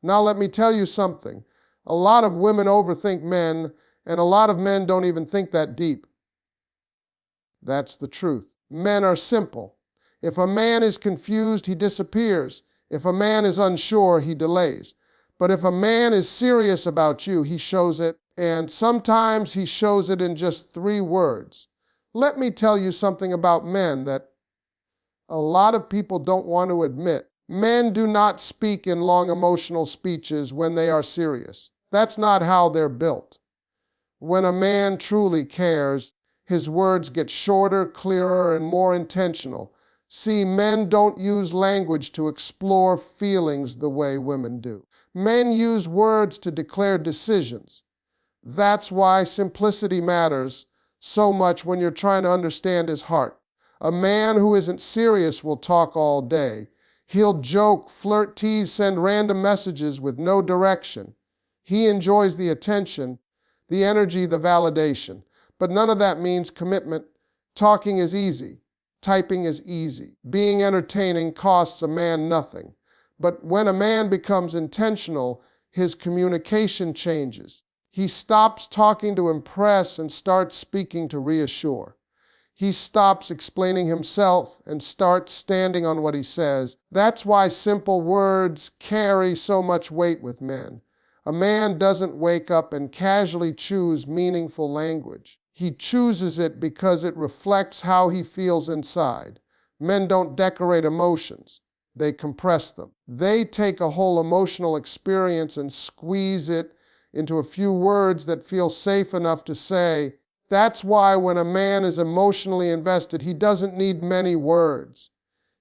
Now let me tell you something. A lot of women overthink men, and a lot of men don't even think that deep. That's the truth. Men are simple. If a man is confused, he disappears. If a man is unsure, he delays. But if a man is serious about you, he shows it, and sometimes he shows it in just 3 words. Let me tell you something about men that a lot of people don't want to admit. Men do not speak in long emotional speeches when they are serious. That's not how they're built. When a man truly cares, his words get shorter, clearer, and more intentional. See, men don't use language to explore feelings the way women do. Men use words to declare decisions. That's why simplicity matters so much when you're trying to understand his heart. A man who isn't serious will talk all day. He'll joke, flirt, tease, send random messages with no direction. He enjoys the attention, the energy, the validation. But none of that means commitment. Talking is easy. Typing is easy. Being entertaining costs a man nothing. But when a man becomes intentional, his communication changes. He stops talking to impress and starts speaking to reassure. He stops explaining himself and starts standing on what he says. That's why simple words carry so much weight with men. A man doesn't wake up and casually choose meaningful language. He chooses it because it reflects how he feels inside. Men don't decorate emotions. They compress them. They take a whole emotional experience and squeeze it into a few words that feel safe enough to say. That's why when a man is emotionally invested, he doesn't need many words.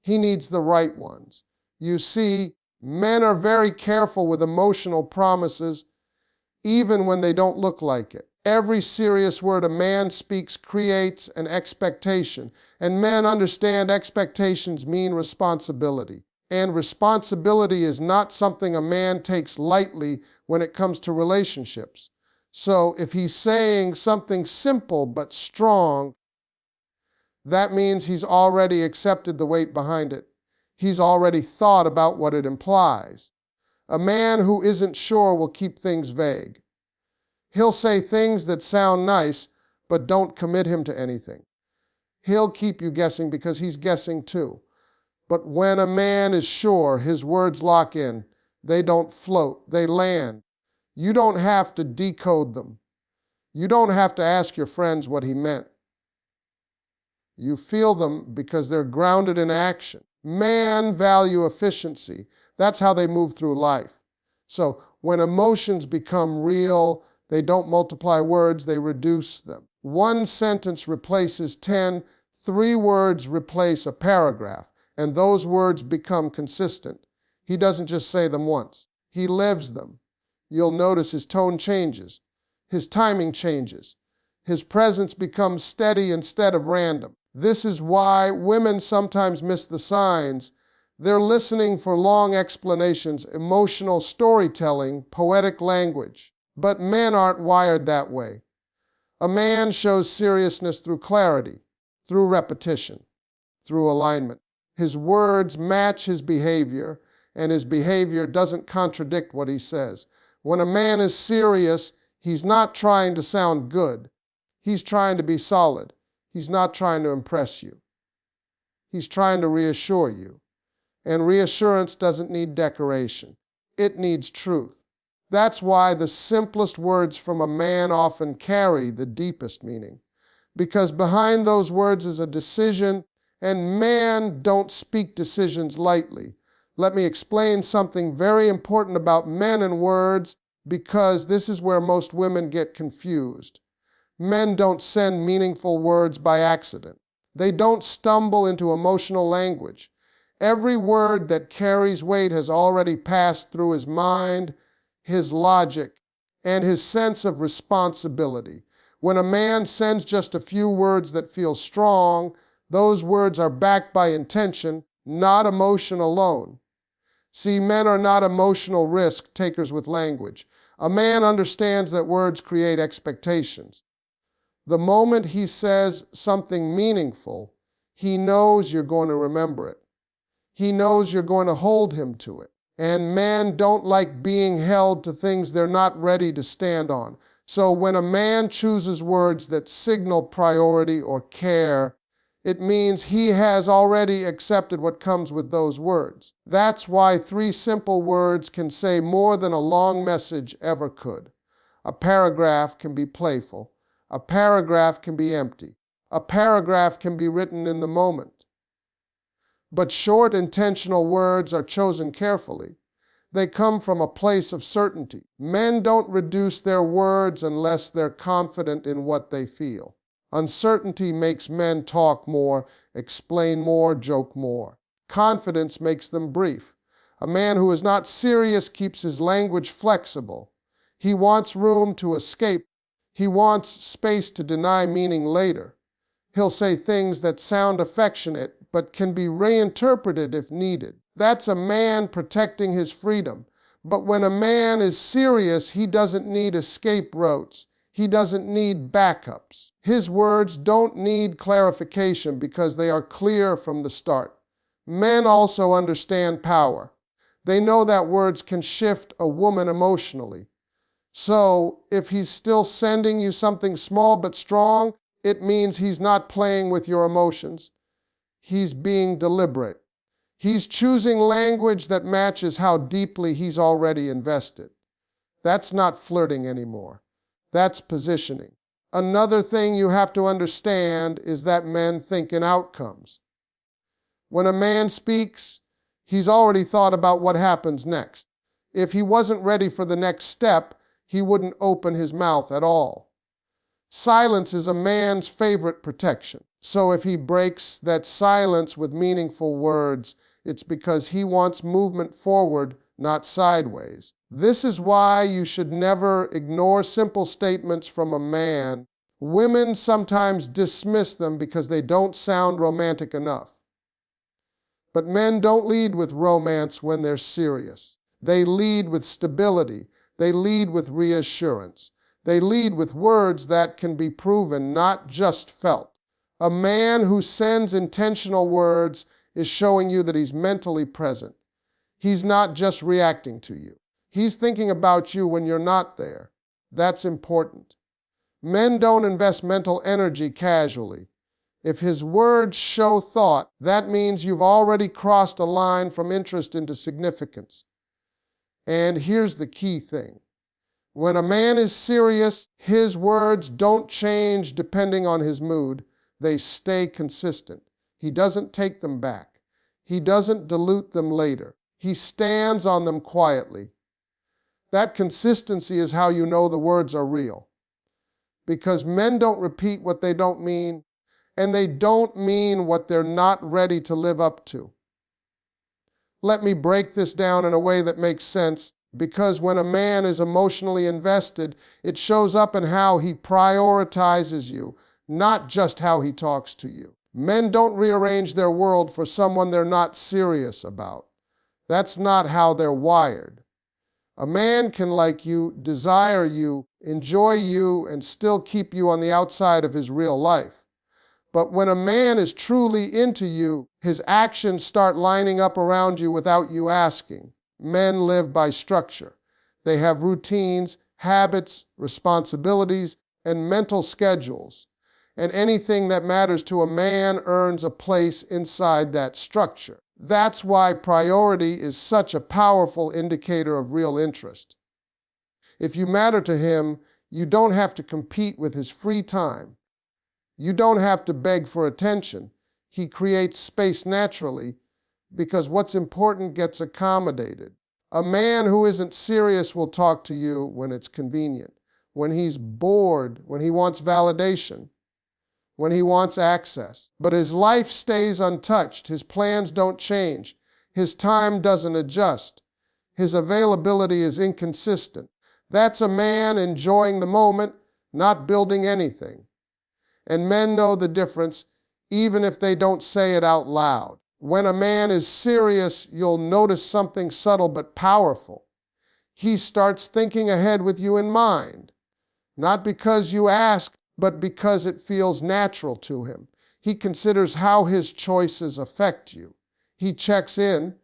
He needs the right ones. You see, men are very careful with emotional promises, even when they don't look like it. Every serious word a man speaks creates an expectation, and men understand expectations mean responsibility. And responsibility is not something a man takes lightly when it comes to relationships. So if he's saying something simple but strong, that means he's already accepted the weight behind it. He's already thought about what it implies. A man who isn't sure will keep things vague. He'll say things that sound nice, but don't commit him to anything. He'll keep you guessing because he's guessing too. But when a man is sure, his words lock in. They don't float, they land. You don't have to decode them. You don't have to ask your friends what he meant. You feel them because they're grounded in action. Men value efficiency. That's how they move through life. So when emotions become real, they don't multiply words, they reduce them. 1 sentence replaces 10, 3 words replace a paragraph, and those words become consistent. He doesn't just say them once, he lives them. You'll notice his tone changes, his timing changes, his presence becomes steady instead of random. This is why women sometimes miss the signs. They're listening for long explanations, emotional storytelling, poetic language. But men aren't wired that way. A man shows seriousness through clarity, through repetition, through alignment. His words match his behavior, and his behavior doesn't contradict what he says. When a man is serious, he's not trying to sound good. He's trying to be solid. He's not trying to impress you. He's trying to reassure you. And reassurance doesn't need decoration. It needs truth. That's why the simplest words from a man often carry the deepest meaning. Because behind those words is a decision, and men don't speak decisions lightly. Let me explain something very important about men and words, because this is where most women get confused. Men don't send meaningful words by accident. They don't stumble into emotional language. Every word that carries weight has already passed through his mind, his logic, and his sense of responsibility. When a man sends just a few words that feel strong, those words are backed by intention, not emotion alone. See, men are not emotional risk takers with language. A man understands that words create expectations. The moment he says something meaningful, he knows you're going to remember it. He knows you're going to hold him to it. And men don't like being held to things they're not ready to stand on. So when a man chooses words that signal priority or care, it means he has already accepted what comes with those words. That's why 3 simple words can say more than a long message ever could. A paragraph can be playful. A paragraph can be empty. A paragraph can be written in the moment. But short, intentional words are chosen carefully. They come from a place of certainty. Men don't reduce their words unless they're confident in what they feel. Uncertainty makes men talk more, explain more, joke more. Confidence makes them brief. A man who is not serious keeps his language flexible. He wants room to escape. He wants space to deny meaning later. He'll say things that sound affectionate but can be reinterpreted if needed. That's a man protecting his freedom. But when a man is serious, he doesn't need escape routes. He doesn't need backups. His words don't need clarification because they are clear from the start. Men also understand power. They know that words can shift a woman emotionally. So, if he's still sending you something small but strong, it means he's not playing with your emotions. He's being deliberate. He's choosing language that matches how deeply he's already invested. That's not flirting anymore. That's positioning. Another thing you have to understand is that men think in outcomes. When a man speaks, he's already thought about what happens next. If he wasn't ready for the next step, he wouldn't open his mouth at all. Silence is a man's favorite protection. So if he breaks that silence with meaningful words, it's because he wants movement forward, not sideways. This is why you should never ignore simple statements from a man. Women sometimes dismiss them because they don't sound romantic enough. But men don't lead with romance when they're serious. They lead with stability. They lead with reassurance. They lead with words that can be proven, not just felt. A man who sends intentional words is showing you that he's mentally present. He's not just reacting to you. He's thinking about you when you're not there. That's important. Men don't invest mental energy casually. If his words show thought, that means you've already crossed a line from interest into significance. And here's the key thing. When a man is serious, his words don't change depending on his mood. They stay consistent. He doesn't take them back. He doesn't dilute them later. He stands on them quietly. That consistency is how you know the words are real. Because men don't repeat what they don't mean, and they don't mean what they're not ready to live up to. Let me break this down in a way that makes sense. Because when a man is emotionally invested, it shows up in how he prioritizes you, not just how he talks to you. Men don't rearrange their world for someone they're not serious about. That's not how they're wired. A man can like you, desire you, enjoy you, and still keep you on the outside of his real life. But when a man is truly into you, his actions start lining up around you without you asking. Men live by structure. They have routines, habits, responsibilities, and mental schedules. And anything that matters to a man earns a place inside that structure. That's why priority is such a powerful indicator of real interest. If you matter to him, you don't have to compete with his free time. You don't have to beg for attention. He creates space naturally because what's important gets accommodated. A man who isn't serious will talk to you when it's convenient, when he's bored, when he wants validation, when he wants access. But his life stays untouched. His plans don't change. His time doesn't adjust. His availability is inconsistent. That's a man enjoying the moment, not building anything. And men know the difference, even if they don't say it out loud. When a man is serious, you'll notice something subtle but powerful. He starts thinking ahead with you in mind, not because you ask, but because it feels natural to him. He considers how his choices affect you. He checks in.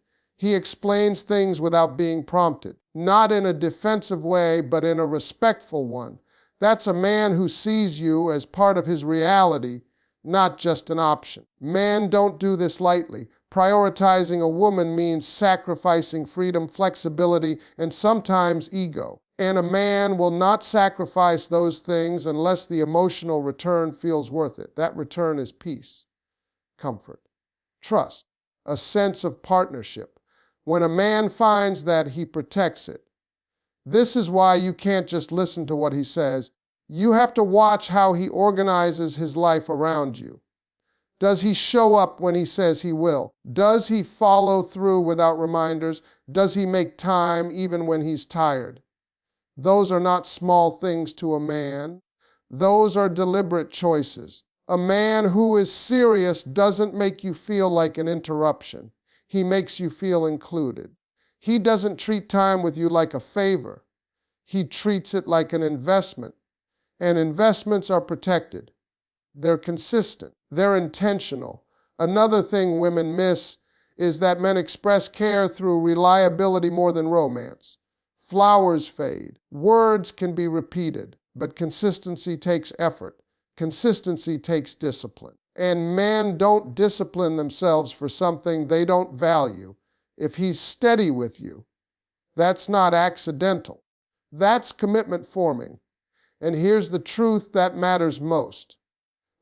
He explains things without being prompted, not in a defensive way, but in a respectful one. That's a man who sees you as part of his reality, not just an option. Men don't do this lightly. Prioritizing a woman means sacrificing freedom, flexibility, and sometimes ego. And a man will not sacrifice those things unless the emotional return feels worth it. That return is peace, comfort, trust, a sense of partnership. When a man finds that, he protects it. This is why you can't just listen to what he says. You have to watch how he organizes his life around you. Does he show up when he says he will? Does he follow through without reminders? Does he make time even when he's tired? Those are not small things to a man. Those are deliberate choices. A man who is serious doesn't make you feel like an interruption. He makes you feel included. He doesn't treat time with you like a favor. He treats it like an investment. And investments are protected. They're consistent. They're intentional. Another thing women miss is that men express care through reliability more than romance. Flowers fade. Words can be repeated, but consistency takes effort. Consistency takes discipline. And men don't discipline themselves for something they don't value. If he's steady with you, that's not accidental. That's commitment forming. And here's the truth that matters most.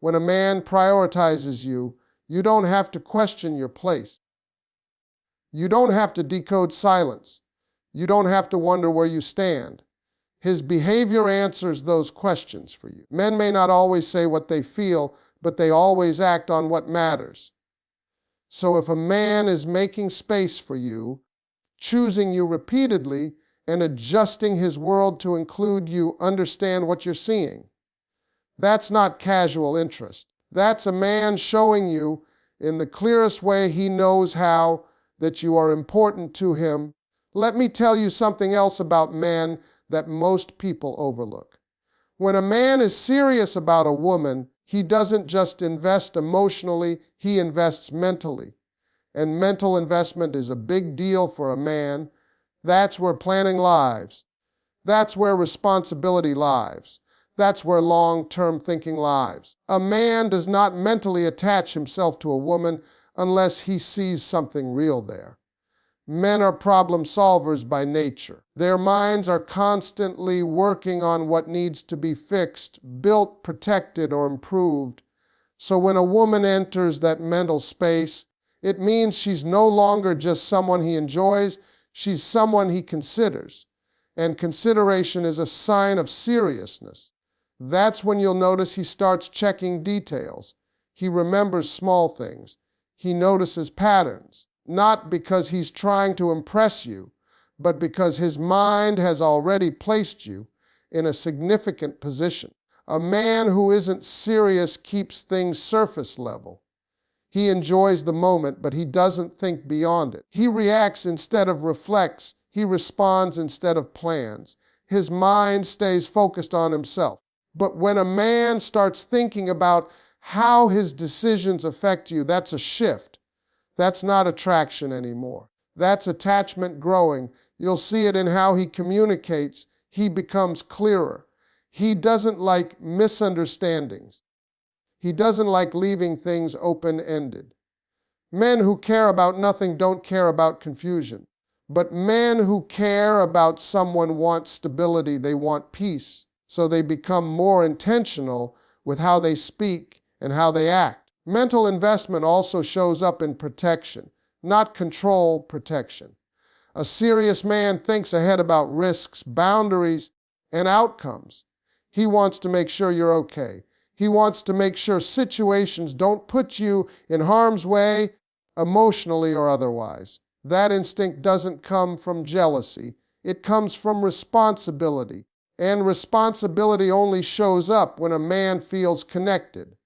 When a man prioritizes you, you don't have to question your place. You don't have to decode silence. You don't have to wonder where you stand. His behavior answers those questions for you. Men may not always say what they feel, but they always act on what matters. So if a man is making space for you, choosing you repeatedly, and adjusting his world to include you, understand what you're seeing. That's not casual interest. That's a man showing you, in the clearest way he knows how, that you are important to him. Let me tell you something else about men that most people overlook. When a man is serious about a woman, he doesn't just invest emotionally, he invests mentally. And mental investment is a big deal for a man. That's where planning lies. That's where responsibility lies. That's where long-term thinking lies. A man does not mentally attach himself to a woman unless he sees something real there. Men are problem solvers by nature. Their minds are constantly working on what needs to be fixed, built, protected, or improved. So when a woman enters that mental space, it means she's no longer just someone he enjoys, she's someone he considers. And consideration is a sign of seriousness. That's when you'll notice he starts checking details. He remembers small things. He notices patterns. Not because he's trying to impress you, but because his mind has already placed you in a significant position. A man who isn't serious keeps things surface level. He enjoys the moment, but he doesn't think beyond it. He reacts instead of reflects. He responds instead of plans. His mind stays focused on himself. But when a man starts thinking about how his decisions affect you, that's a shift. That's not attraction anymore. That's attachment growing. You'll see it in how he communicates. He becomes clearer. He doesn't like misunderstandings. He doesn't like leaving things open-ended. Men who care about nothing don't care about confusion. But men who care about someone want stability, they want peace. So they become more intentional with how they speak and how they act. Mental investment also shows up in protection, not control, protection. A serious man thinks ahead about risks, boundaries, and outcomes. He wants to make sure you're okay. He wants to make sure situations don't put you in harm's way, emotionally or otherwise. That instinct doesn't come from jealousy. It comes from responsibility. And responsibility only shows up when a man feels connected.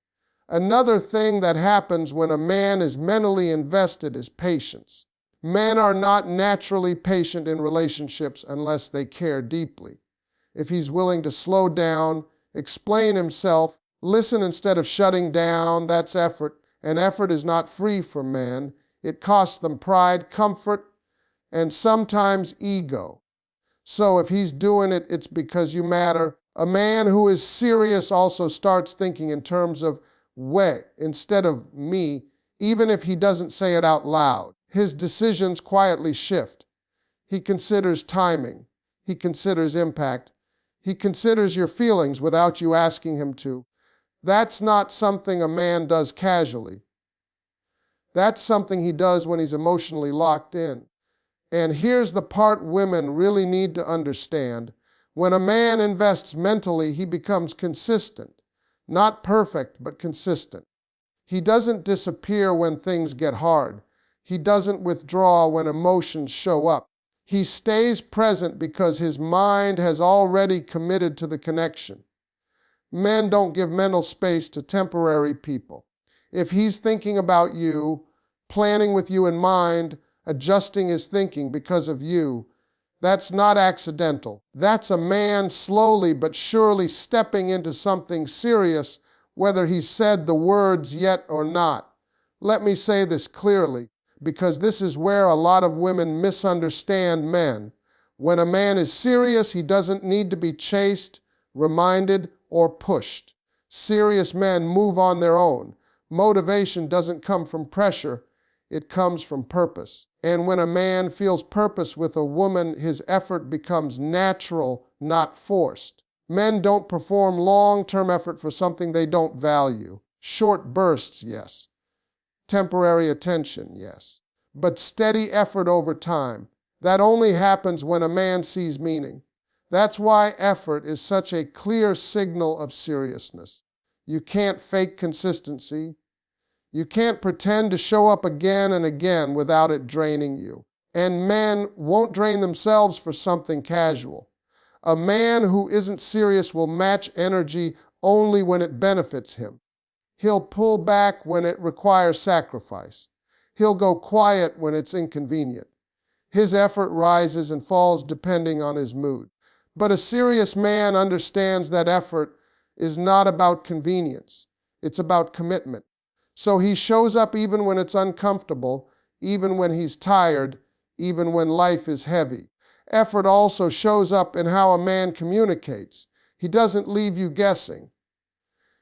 Another thing that happens when a man is mentally invested is patience. Men are not naturally patient in relationships unless they care deeply. If he's willing to slow down, explain himself, listen instead of shutting down, that's effort. And effort is not free for men. It costs them pride, comfort, and sometimes ego. So if he's doing it, it's because you matter. A man who is serious also starts thinking in terms of we instead of me, even if he doesn't say it out loud. His decisions quietly shift. He considers timing. He considers impact. He considers your feelings without you asking him to. That's not something a man does casually. That's something he does when he's emotionally locked in. And here's the part women really need to understand. When a man invests mentally, he becomes consistent. Not perfect, but consistent. He doesn't disappear when things get hard. He doesn't withdraw when emotions show up. He stays present because his mind has already committed to the connection. Men don't give mental space to temporary people. If he's thinking about you, planning with you in mind, adjusting his thinking because of you, that's not accidental. That's a man slowly but surely stepping into something serious, whether he's said the words yet or not. Let me say this clearly, because this is where a lot of women misunderstand men. When a man is serious, he doesn't need to be chased, reminded, or pushed. Serious men move on their own. Motivation doesn't come from pressure, it comes from purpose. And when a man feels purpose with a woman, his effort becomes natural, not forced. Men don't perform long-term effort for something they don't value. Short bursts, yes. Temporary attention, yes. But steady effort over time. That only happens when a man sees meaning. That's why effort is such a clear signal of seriousness. You can't fake consistency. You can't pretend to show up again and again without it draining you. And men won't drain themselves for something casual. A man who isn't serious will match energy only when it benefits him. He'll pull back when it requires sacrifice. He'll go quiet when it's inconvenient. His effort rises and falls depending on his mood. But a serious man understands that effort is not about convenience. It's about commitment. So he shows up even when it's uncomfortable, even when he's tired, even when life is heavy. Effort also shows up in how a man communicates. He doesn't leave you guessing.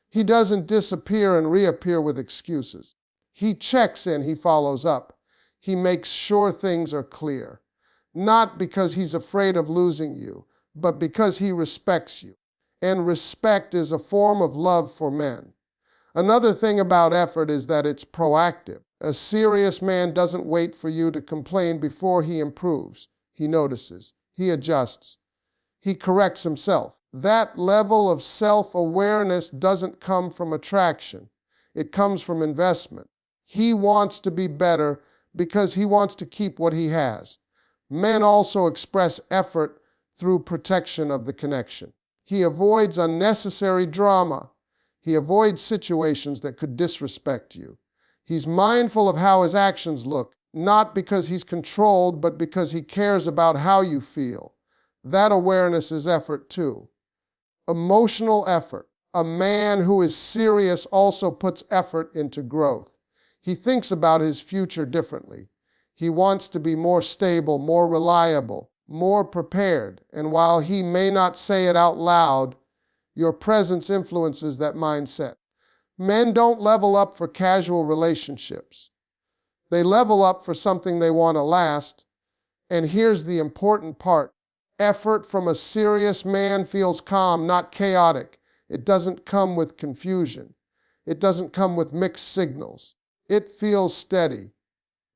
He doesn't disappear and reappear with excuses. He checks in, he follows up. He makes sure things are clear. Not because he's afraid of losing you, but because he respects you. And respect is a form of love for men. Another thing about effort is that it's proactive. A serious man doesn't wait for you to complain before he improves. He notices. He adjusts. He corrects himself. That level of self-awareness doesn't come from attraction. It comes from investment. He wants to be better because he wants to keep what he has. Men also express effort through protection of the connection. He avoids unnecessary drama. He avoids situations that could disrespect you. He's mindful of how his actions look, not because he's controlled, but because he cares about how you feel. That awareness is effort too. Emotional effort. A man who is serious also puts effort into growth. He thinks about his future differently. He wants to be more stable, more reliable, more prepared. And while he may not say it out loud, your presence influences that mindset. Men don't level up for casual relationships. They level up for something they want to last. And here's the important part. Effort from a serious man feels calm, not chaotic. It doesn't come with confusion. It doesn't come with mixed signals. It feels steady,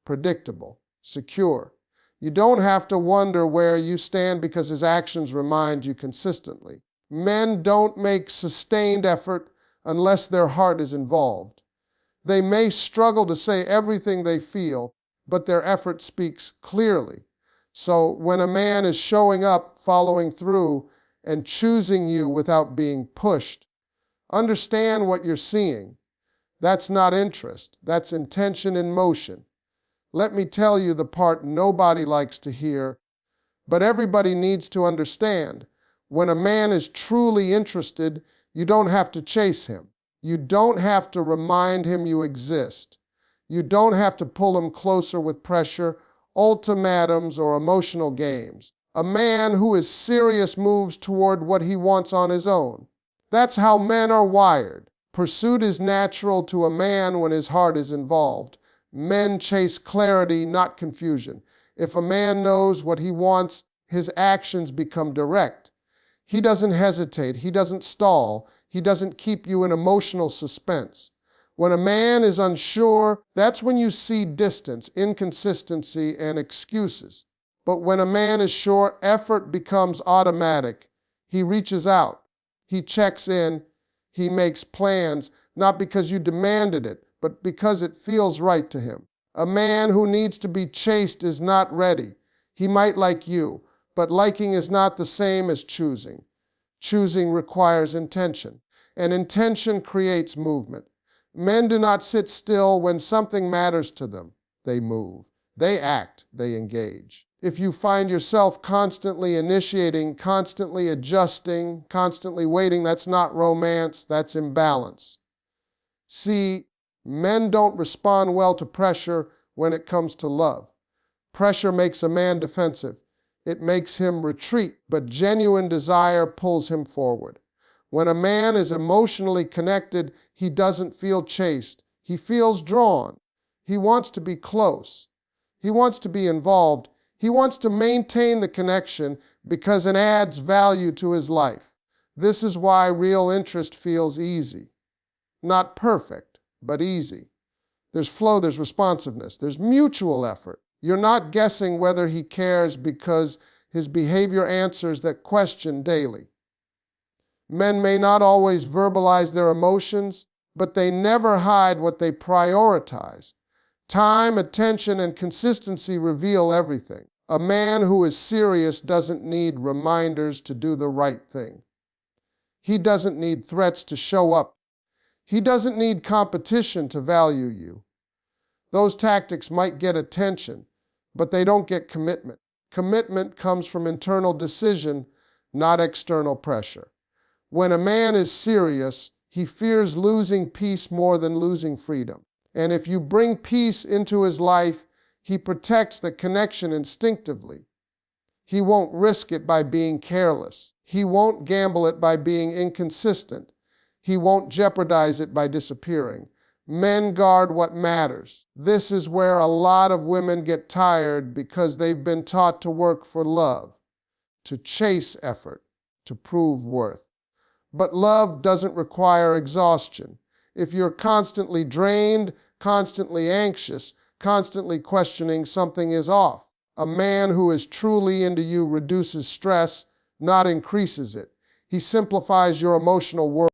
predictable, secure. You don't have to wonder where you stand because his actions remind you consistently. Men don't make sustained effort unless their heart is involved. They may struggle to say everything they feel, but their effort speaks clearly. So when a man is showing up, following through, and choosing you without being pushed, understand what you're seeing. That's not interest. That's intention in motion. Let me tell you the part nobody likes to hear, but everybody needs to understand. When a man is truly interested, you don't have to chase him. You don't have to remind him you exist. You don't have to pull him closer with pressure. ultimatums, or emotional games. A man who is serious moves toward what he wants on his own. That's how men are wired. Pursuit is natural to a man when his heart is involved. Men chase clarity, not confusion. If a man knows what he wants, his actions become direct. He doesn't hesitate. He doesn't stall. He doesn't keep you in emotional suspense. When a man is unsure, that's when you see distance, inconsistency, and excuses. But when a man is sure, effort becomes automatic. He reaches out. He checks in. He makes plans, not because you demanded it, but because it feels right to him. A man who needs to be chased is not ready. He might like you, but liking is not the same as choosing. Choosing requires intention, and intention creates movement. Men do not sit still when something matters to them. They move. They act. They engage. If you find yourself constantly initiating, constantly adjusting, constantly waiting, that's not romance, that's imbalance. See, men don't respond well to pressure when it comes to love. Pressure makes a man defensive. It makes him retreat, but genuine desire pulls him forward. When a man is emotionally connected, he doesn't feel chased. He feels drawn. He wants to be close. He wants to be involved. He wants to maintain the connection because it adds value to his life. This is why real interest feels easy. Not perfect, but easy. There's flow, there's responsiveness, there's mutual effort. You're not guessing whether he cares because his behavior answers that question daily. Men may not always verbalize their emotions, but they never hide what they prioritize. Time, attention, and consistency reveal everything. A man who is serious doesn't need reminders to do the right thing. He doesn't need threats to show up. He doesn't need competition to value you. Those tactics might get attention, but they don't get commitment. Commitment comes from internal decision, not external pressure. When a man is serious, he fears losing peace more than losing freedom. And if you bring peace into his life, he protects the connection instinctively. He won't risk it by being careless. He won't gamble it by being inconsistent. He won't jeopardize it by disappearing. Men guard what matters. This is where a lot of women get tired because they've been taught to work for love, to chase effort, to prove worth. But love doesn't require exhaustion. If you're constantly drained, constantly anxious, constantly questioning, something is off. A man who is truly into you reduces stress, not increases it. He simplifies your emotional world.